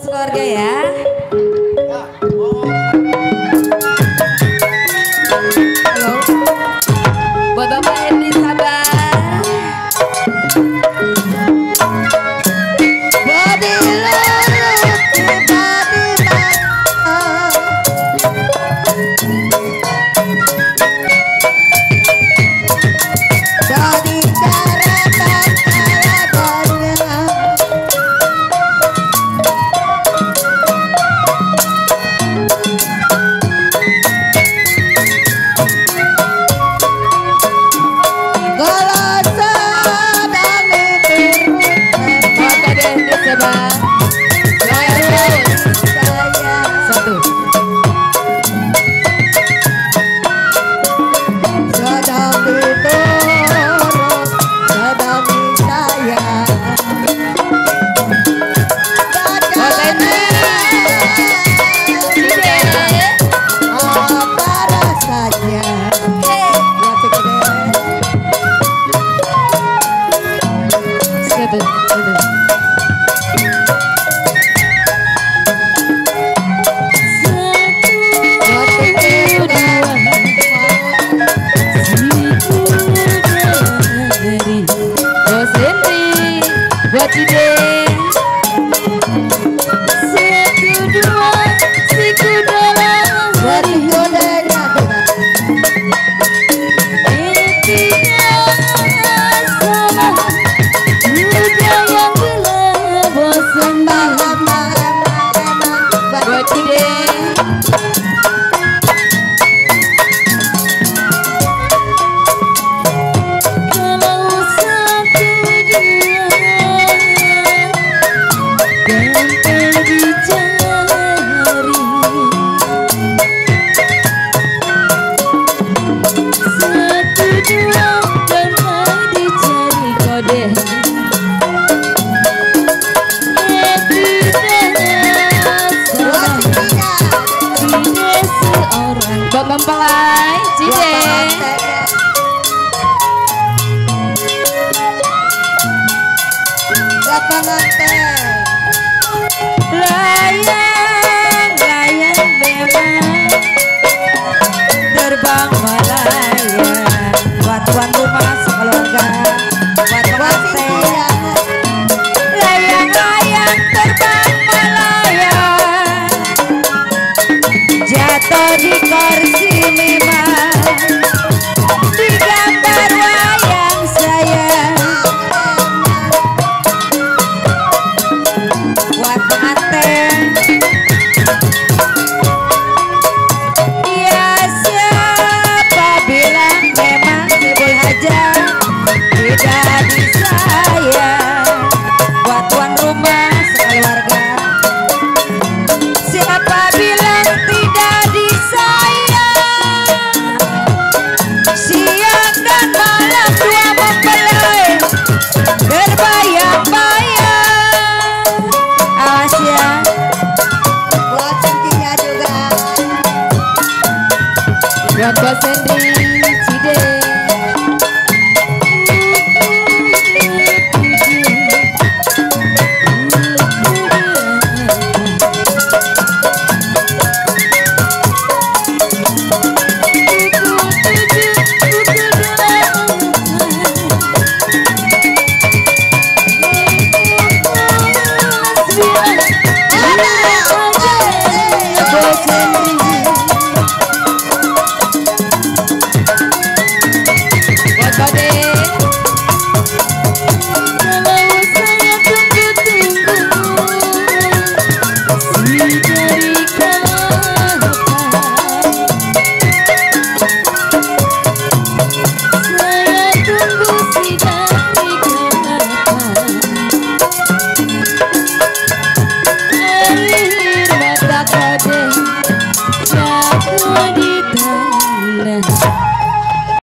sekeluarga ya. Halo. Buat Bapak Edi sabar. Mempelai Cideng layang memang terbang melayang buat tuan rumah sekeluarga buat pengantin layang terbang melayang jatuh di kursi memang digambar wayang saya buat pengantin ya siapa bilang memang Ibu Haja tidak disayang buat tuan rumah sekeluarga siapa bilang tidak disayang siang dan malam dua mempelai berbayang-bayang awas ya buat cincinnya juga buat bos